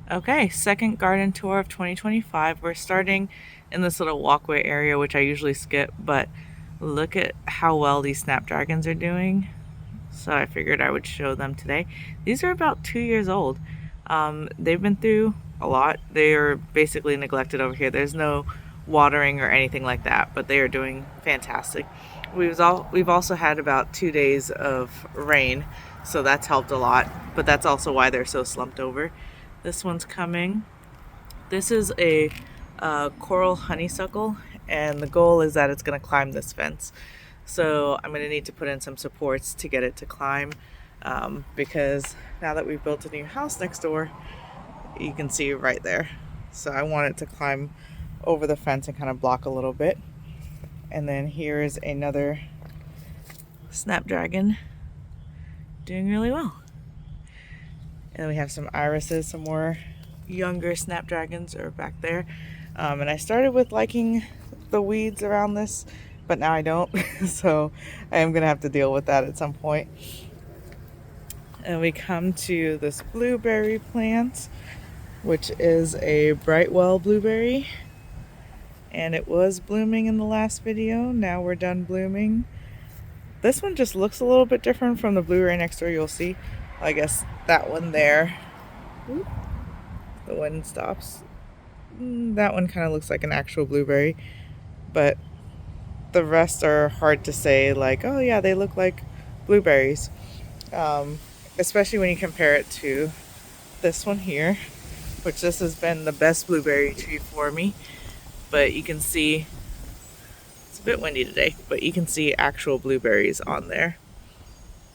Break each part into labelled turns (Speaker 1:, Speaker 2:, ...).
Speaker 1: Okay, second garden tour of 2025. We're starting in this little walkway area, which I usually skip, but look at how well these snapdragons are doing. So I figured I would show them today. These are about 2 years old. They've been through a lot. They are basically neglected over here. There's no watering or anything like that, but they are doing fantastic. We've also had about 2 days of rain, so that's helped a lot, but that's also why they're so slumped over. This one's coming. This is a coral honeysuckle, and the goal is that it's going to climb this fence. So I'm going to need to put in some supports to get it to climb, because now that we've built a new house next door, you can see right there. So I want it to climb over the fence and kind of block a little bit. And then here is another snapdragon doing really well. And we have some irises, some more younger snapdragons are back there. And I started with liking the weeds around this, but now I don't. So I am gonna have to deal with that at some point. And we come to this blueberry plant, which is a Brightwell blueberry. And it was blooming in the last video. Now we're done blooming. This one just looks a little bit different from the blueberry next door, you'll see. I guess that one there. Ooh, the wind stops. That one kind of looks like an actual blueberry, but the rest are hard to say, like, oh yeah, they look like blueberries. Especially when you compare it to this one here, which this has been the best blueberry tree for me. But you can see, it's a bit windy today, but you can see actual blueberries on there.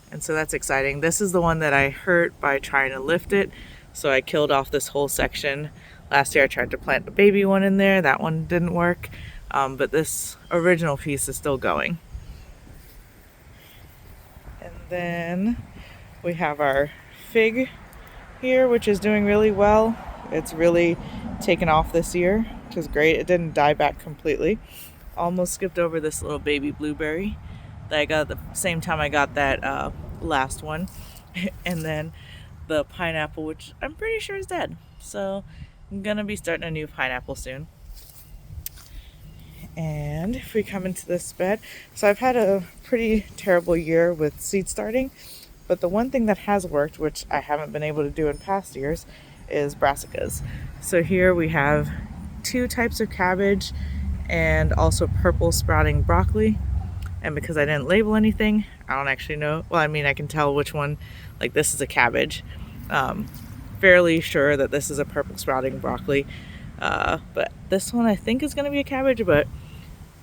Speaker 1: And so that's exciting. This is the one that I hurt by trying to lift it. So I killed off this whole section. Last year I tried to plant a baby one in there. That one didn't work. But this original piece is still going. And then we have our fig here, which is doing really well. It's really taken off this year, which is great. It didn't die back completely. Almost skipped over this little baby blueberry that I got at the same time I got that last one. And then the pineapple, which I'm pretty sure is dead. So I'm gonna be starting a new pineapple soon. And if we come into this bed, so I've had a pretty terrible year with seed starting, but the one thing that has worked, which I haven't been able to do in past years, is brassicas. So here we have 2 types of cabbage and also purple sprouting broccoli. And because I didn't label anything, I don't actually know. Well, I mean, I can tell which one, like this is a cabbage. Fairly sure that this is a purple sprouting broccoli. But this one I think is gonna be a cabbage, but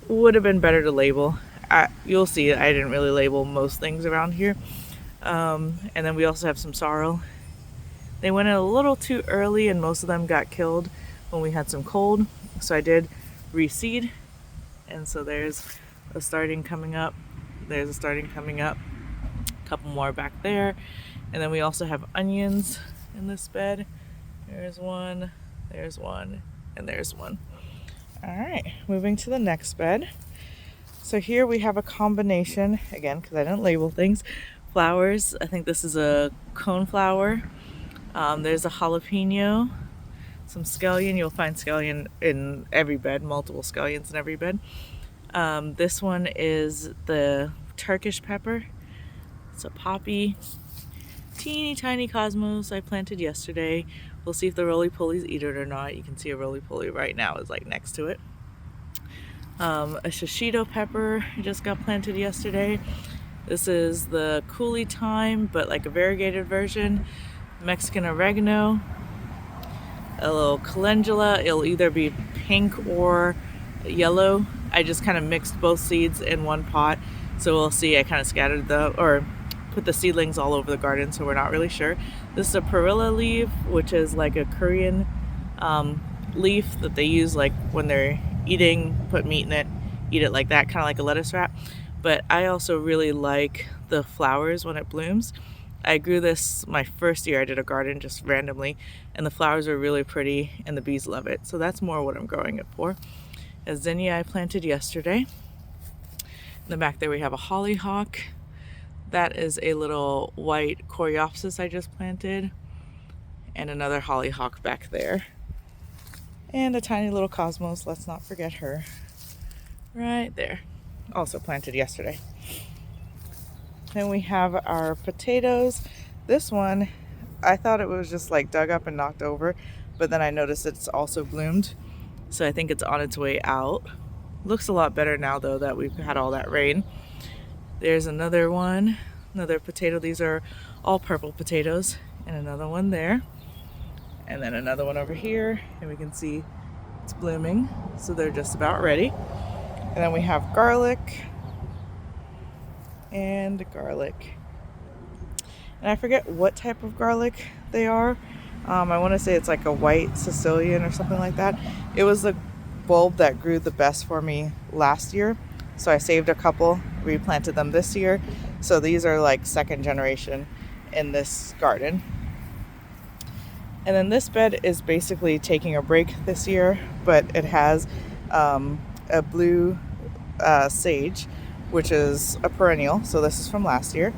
Speaker 1: would have been better to label. You'll see I didn't really label most things around here. And then we also have some sorrel. They went in a little too early and most of them got killed when we had some cold. So I did reseed. And so there's a starting coming up. There's a starting coming up. A couple more back there. And then we also have onions in this bed. There's one, and there's one. All right, moving to the next bed. So here we have a combination, again, because I didn't label things, flowers. I think this is a coneflower. There's a jalapeno, some scallion. You'll find scallion in every bed, multiple scallions in every bed. This one is the Turkish pepper. It's a poppy. Teeny tiny cosmos I planted yesterday. We'll see if the roly-polies eat it or not. You can see a roly-poly right now is like next to it. A shishito pepper just got planted yesterday. This is the coolie thyme, but like a variegated version. Mexican oregano. A little calendula. It'll either be pink or yellow. I just kind of mixed both seeds in one pot. So we'll see. I kind of scattered put the seedlings all over the garden, so we're not really sure. This is a perilla leaf, which is like a Korean leaf that they use like when they're eating, put meat in it, eat it like that, kind of like a lettuce wrap. But I also really like the flowers when it blooms. I grew this my first year I did a garden just randomly, and the flowers are really pretty and the bees love it. So that's more what I'm growing it for. A zinnia I planted yesterday. In the back there we have a hollyhock. That is a little white coreopsis I just planted. and another hollyhock back there. And a tiny little cosmos, let's not forget her, right there. Also planted yesterday. Then we have our potatoes. This one, I thought it was just like dug up and knocked over, but then I noticed it's also bloomed. So I think it's on its way out. Looks a lot better now though that we've had all that rain. There's another one, another potato. These are all purple potatoes, and another one there. And then another one over here, and we can see it's blooming, so they're just about ready. And then we have garlic and garlic. And I forget what type of garlic they are. I want to say it's like a white Sicilian or something like that. It was the bulb that grew the best for me last year, so I saved a couple, replanted them this year. So these are like second generation in this garden. And then this bed is basically taking a break this year, but it has a blue sage, which is a perennial. So this is from last year.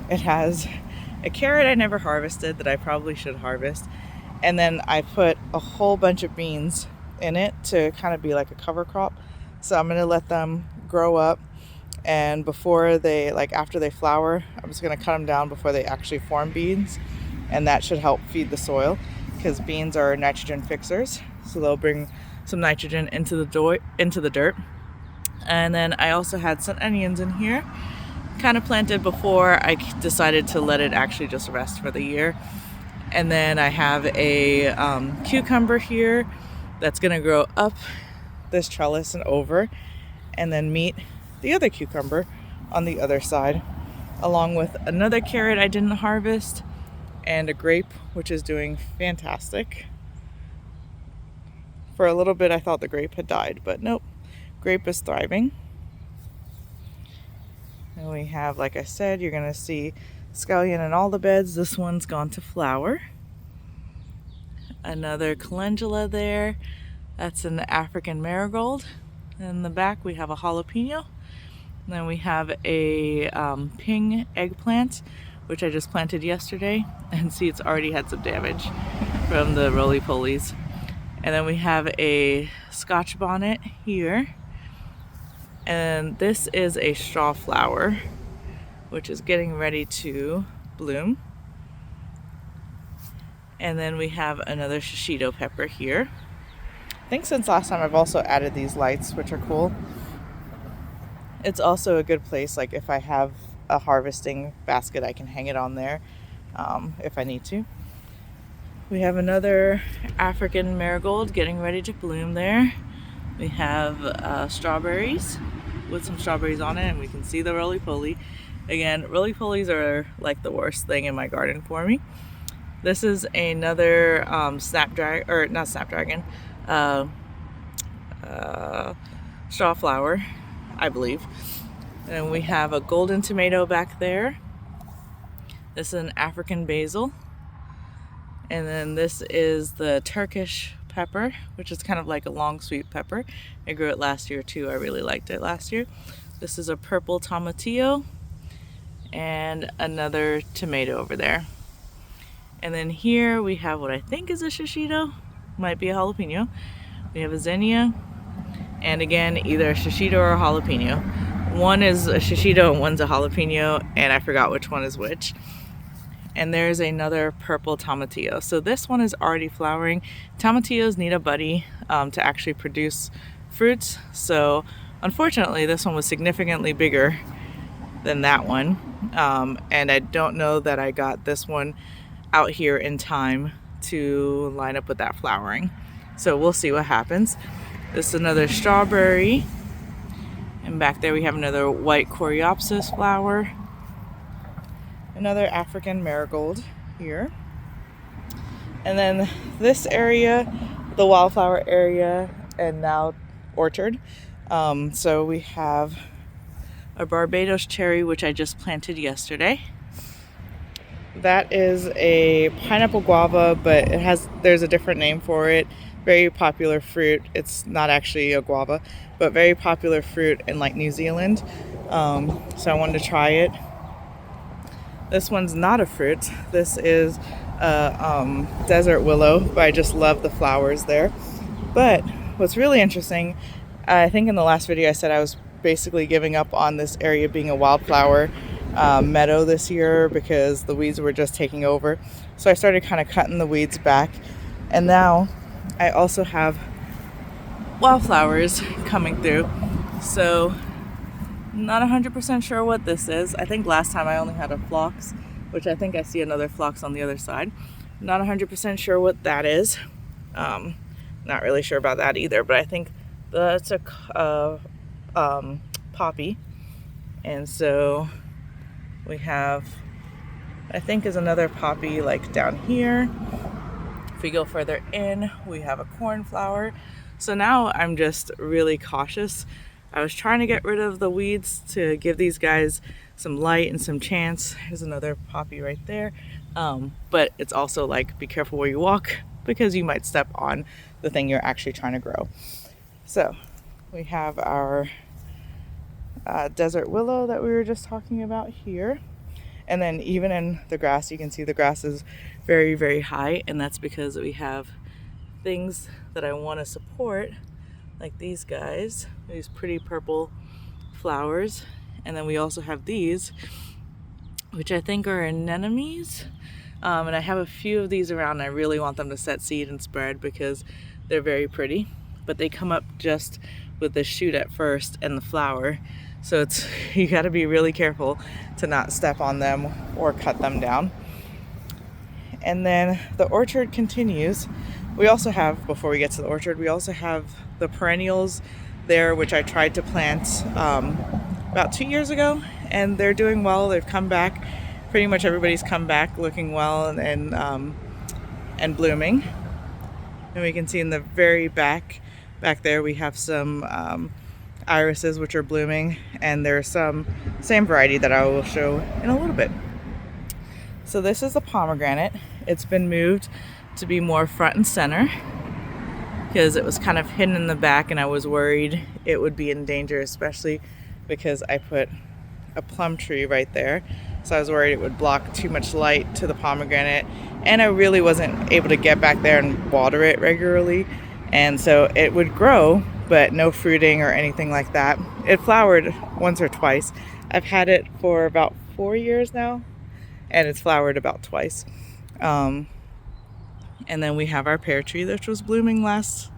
Speaker 1: It has a carrot I never harvested that I probably should harvest. And then I put a whole bunch of beans in it to kind of be like a cover crop. So I'm going to let them grow up. And before they, like after they flower, I'm just going to cut them down before they actually form beans. And that should help feed the soil, because beans are nitrogen fixers. So they'll bring some nitrogen into the dirt. And then I also had some onions in here, kind of planted before I decided to let it actually just rest for the year. And then I have a cucumber here that's going to grow up this trellis and over, and then meet the other cucumber on the other side, along with another carrot I didn't harvest, and a grape, which is doing fantastic. For a little bit I thought the grape had died, but nope, grape is thriving. And we have, like I said, you're gonna see scallion in all the beds. This one's gone to flower. Another calendula there. That's an African marigold. In the back we have a jalapeno. And then we have a ping eggplant, which I just planted yesterday, and see it's already had some damage from the roly-polies. And then we have a scotch bonnet here, and this is a straw flower, which is getting ready to bloom. And then we have another shishito pepper here. I think since last time I've also added these lights, which are cool. It's also a good place, like if I have a harvesting basket, I can hang it on there if I need to. We have another African marigold getting ready to bloom there. We have strawberries with some strawberries on it, and we can see the roly-poly. Again, roly-polies are like the worst thing in my garden for me. This is another snapdragon, or not snapdragon, straw flower, I believe. And we have a golden tomato back there. This is an African basil. And then this is the Turkish pepper, which is kind of like a long sweet pepper. I grew it last year too. I really liked it last year. This is a purple tomatillo and another tomato over there. And then here we have what I think is a shishito, might be a jalapeno. We have a zinnia, and again, either a shishito or a jalapeno. One is a shishito and one's a jalapeno, and I forgot which one is which. And there's another purple tomatillo. So this one is already flowering. Tomatillos need a buddy to actually produce fruits. So unfortunately, this one was significantly bigger than that one. And I don't know that I got this one out here in time to line up with that flowering. So we'll see what happens. This is another strawberry. And back there we have another white coreopsis flower. Another African marigold here. And then this area, the wildflower area, and now orchard. So we have a Barbados cherry, which I just planted yesterday. That is a pineapple guava, but there's a different name for it. Very popular fruit. It's not actually a guava, but very popular fruit in like New Zealand. So I wanted to try it. This one's not a fruit. This is desert willow, but I just love the flowers there. But what's really interesting, I think in the last video I said I was basically giving up on this area being a wildflower meadow this year because the weeds were just taking over. So I started kind of cutting the weeds back, and now I also have wildflowers coming through. So not 100% sure what this is. I think last time I only had a phlox, which I think I see another phlox on the other side. Not 100% sure what that is. Not really sure about that either, but I think that's a poppy. And so we have, I think is another poppy like down here. If we go further in, we have a cornflower. So now I'm just really cautious. I was trying to get rid of the weeds to give these guys some light and some chance. Here's another poppy right there. But it's also like, be careful where you walk because you might step on the thing you're actually trying to grow. So we have our desert willow that we were just talking about here. And then even in the grass, you can see the grass is very, very high. And that's because we have things that I want to support, like these guys, these pretty purple flowers. And then we also have these, which I think are anemones. And I have a few of these around. I really want them to set seed and spread because they're very pretty. But they come up just with the shoot at first and the flower. So it's, you got to be really careful to not step on them or cut them down. And then the orchard continues. We also have, before we get to the orchard, we also have the perennials there, which I tried to plant about 2 years ago, and they're doing well. They've come back. Pretty much everybody's come back looking well and blooming. And we can see in the very back there we have some irises which are blooming, and there's some same variety that I will show in a little bit. So this is the pomegranate. It's been moved to be more front and center because it was kind of hidden in the back, and I was worried it would be in danger, especially because I put a plum tree right there. So I was worried it would block too much light to the pomegranate, and I really wasn't able to get back there and water it regularly, and so it would grow but no fruiting or anything like that. It flowered once or twice. I've had it for about 4 years now, and it's flowered about twice. And then we have our pear tree, which was blooming last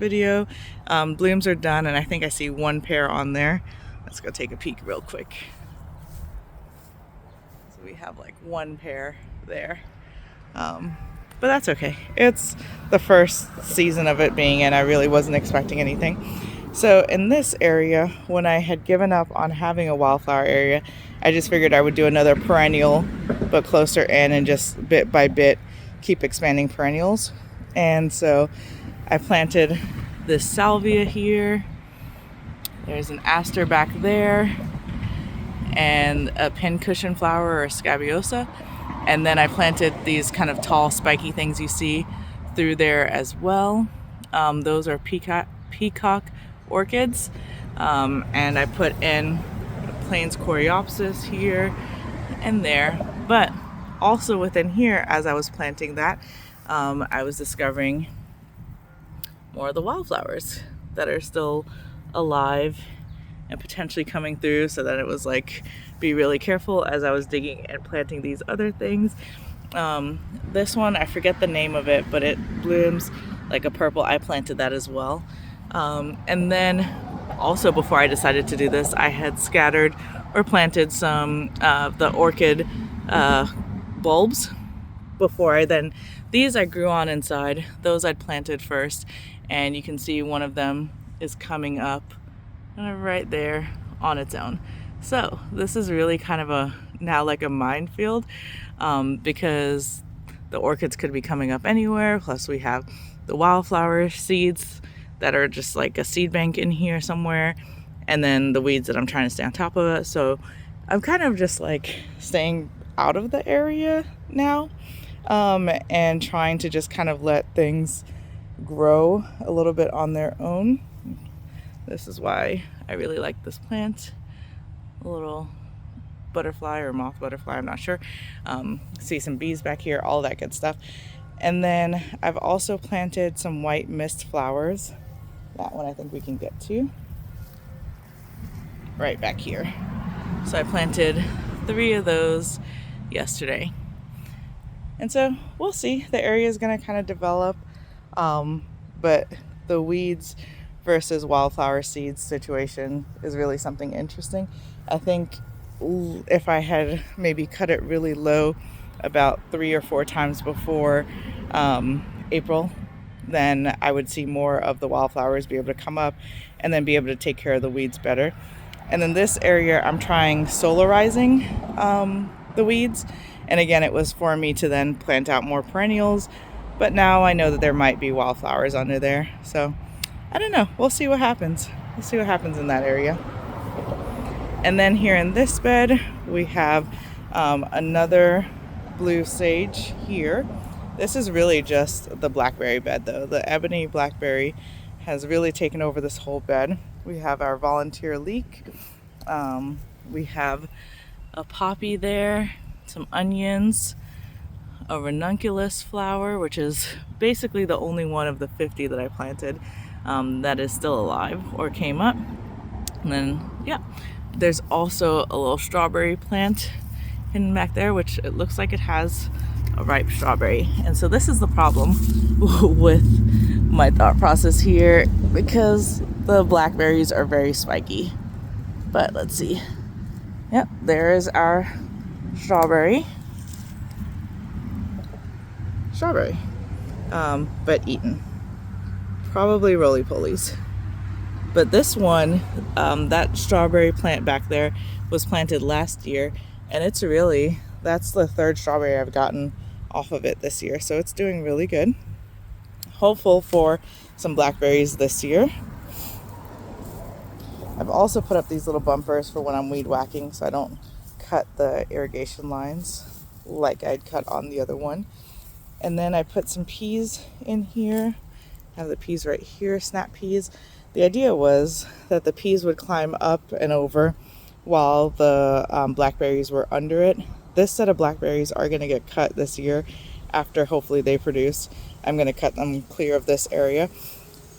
Speaker 1: video. Blooms are done, and I think I see one pear on there. Let's go take a peek real quick. So we have like one pear there. But that's okay. It's the first season of it being in. I really wasn't expecting anything. So in this area, when I had given up on having a wildflower area, I just figured I would do another perennial, but closer in, and just bit by bit keep expanding perennials. And so I planted this salvia here. There's an aster back there, and a pincushion flower or scabiosa. And then I planted these kind of tall spiky things you see through there as well. Those are peacock orchids. And I put in Plains coreopsis here and there. But also within here, as I was planting that, I was discovering more of the wildflowers that are still alive and potentially coming through, so that it was like, be really careful as I was digging and planting these other things. This one, I forget the name of it, but it blooms like a purple. I planted that as well. And then also, before I decided to do this, I had scattered or planted some the orchid bulbs before these I grew on inside. Those I'd planted first, and you can see one of them is coming up right there on its own. So this is really kind of now like a minefield, because the orchids could be coming up anywhere. Plus we have the wildflower seeds that are just like a seed bank in here somewhere, and then the weeds that I'm trying to stay on top of it. So I'm kind of just like staying out of the area now, and trying to just kind of let things grow a little bit on their own. This is why I really like this plant. A little butterfly or moth butterfly, I'm not sure. See some bees back here, all that good stuff. And then I've also planted some white mist flowers. That one I think we can get to. Right back here. So I planted 3 of those yesterday. And so we'll see. The area is going to kind of develop. But the weeds versus wildflower seeds situation is really something interesting. I think if I had maybe cut it really low about 3 or 4 times before April, then I would see more of the wildflowers be able to come up and then be able to take care of the weeds better. And then this area, I'm trying solarizing the weeds. And again, it was for me to then plant out more perennials. But now I know that there might be wildflowers under there. So I don't know. We'll see what happens. We'll see what happens in that area. And then here in this bed, we have another blue sage here. This is really just the blackberry bed though. The ebony blackberry has really taken over this whole bed. We have our volunteer leek. We have a poppy there, some onions, a ranunculus flower, which is basically the only one of the 50 that I planted that is still alive or came up. And then, yeah, there's also a little strawberry plant hidden back there, which it looks like it has a ripe strawberry. And so this is the problem with my thought process here, because the blackberries are very spiky. But let's see. Yep, there is our strawberry. But eaten. Probably roly-polies. But this one, that strawberry plant back there was planted last year, and it's really, that's the 3rd strawberry I've gotten off of it this year. So it's doing really good. Hopeful for some blackberries this year. I've also put up these little bumpers for when I'm weed whacking so I don't cut the irrigation lines like I'd cut on the other one. And then I put some peas in here. I have the peas right here, snap peas. The idea was that the peas would climb up and over while the blackberries were under it. This set of blackberries are going to get cut this year after hopefully they produce. I'm going to cut them clear of this area.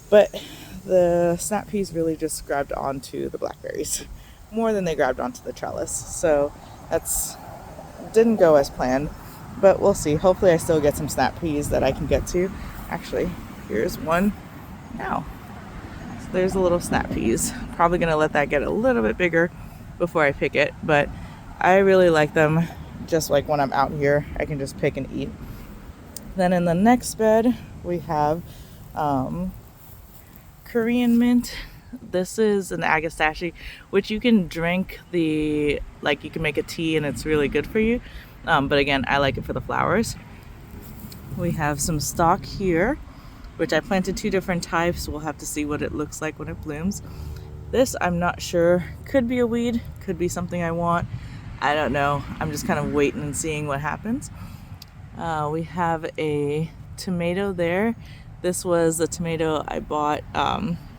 Speaker 1: But the snap peas really just grabbed onto the blackberries more than they grabbed onto the trellis. So that's didn't go as planned, but we'll see. Hopefully I still get some snap peas that I can get to. Actually, here's one now. So there's a little snap peas. Probably going to let that get a little bit bigger before I pick it, but I really like them. Just like when I'm out here, I can just pick and eat. Then in the next bed, we have Korean mint. This is an agastache, which you can drink you can make a tea and it's really good for you. But again, I like it for the flowers. We have some stock here, which I planted 2 different types. We'll have to see what it looks like when it blooms. This, I'm not sure. Could be a weed, could be something I want. I don't know. I'm just kind of waiting and seeing what happens. We have a tomato there. This was a tomato I bought.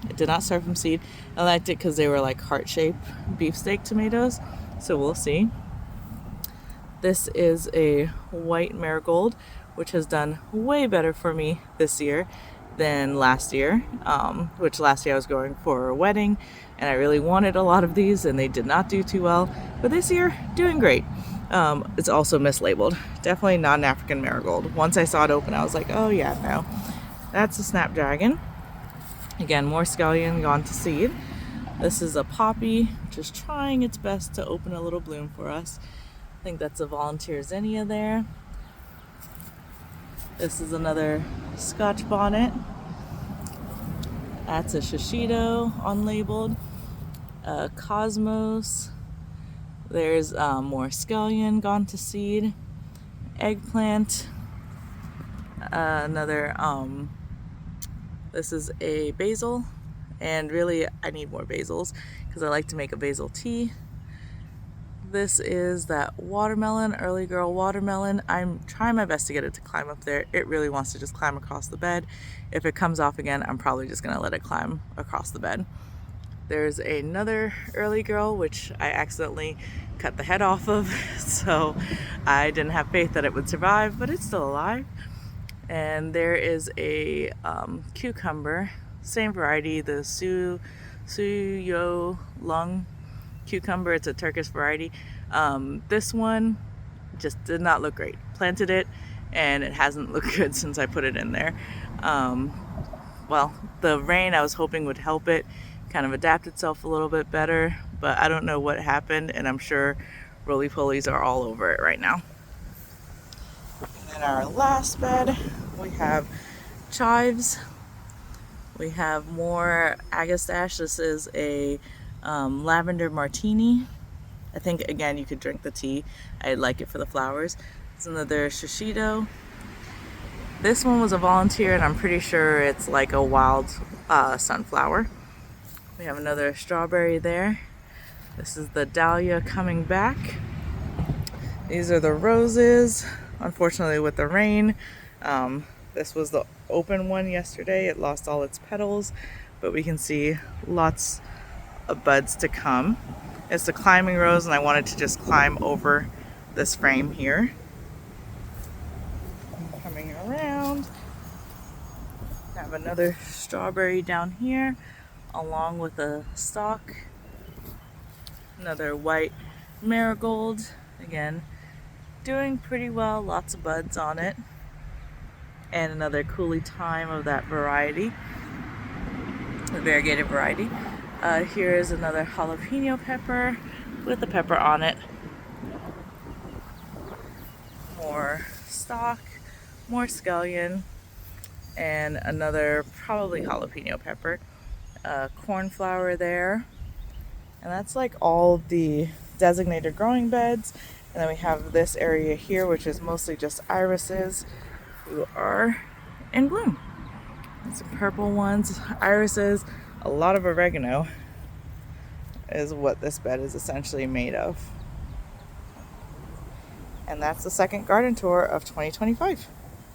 Speaker 1: It did not start from seed. I liked it because they were like heart-shaped beefsteak tomatoes. So we'll see. This is a white marigold, which has done way better for me this year than last year. Which last year I was going for a wedding, and I really wanted a lot of these, and they did not do too well. But this year, doing great. It's also mislabeled. Definitely not an African marigold. Once I saw it open, I was like, oh yeah, no. That's a snapdragon. Again, more scallion gone to seed. This is a poppy, which is trying its best to open a little bloom for us. I think that's a volunteer zinnia there. This is another Scotch bonnet. That's a shishito unlabeled. Cosmos. There's more scallion gone to seed. Eggplant. This is a basil, and really I need more basils because I like to make a basil tea. This is that watermelon, early girl watermelon. I'm trying my best to get it to climb up there. It really wants to just climb across the bed. If it comes off again, I'm probably just gonna let it climb across the bed. There's another early girl, which I accidentally cut the head off of, so I didn't have faith that it would survive, but it's still alive. And there is a cucumber, same variety, the Suyo Lung cucumber. It's a Turkish variety. This one just did not look great. Planted it, and it hasn't looked good since I put it in there. Well, the rain I was hoping would help it kind of adapt itself a little bit better, but I don't know what happened, and I'm sure roly-polies are all over it right now. In our last bed, we have chives. We have more agastache. This is a lavender martini. I think, again, you could drink the tea. I like it for the flowers. It's another shishito. This one was a volunteer, and I'm pretty sure it's like a wild sunflower. We have another strawberry there. This is the dahlia coming back. These are the roses. Unfortunately, with the rain, this was the open one yesterday. It lost all its petals, but we can see lots of buds to come. It's the climbing rose, and I wanted to just climb over this frame here. Coming around, I have another strawberry down here, along with a stalk. Another white marigold, again, doing pretty well, lots of buds on it. And another Coulis thyme of that variety, the variegated variety. Here is another jalapeno pepper with the pepper on it. More stalk, more scallion, and another probably jalapeno pepper. Cornflower there. And that's like all the designated growing beds. And then we have this area here, which is mostly just irises who are in bloom. And some purple ones, irises, a lot of oregano is what this bed is essentially made of. And that's the second garden tour of 2025.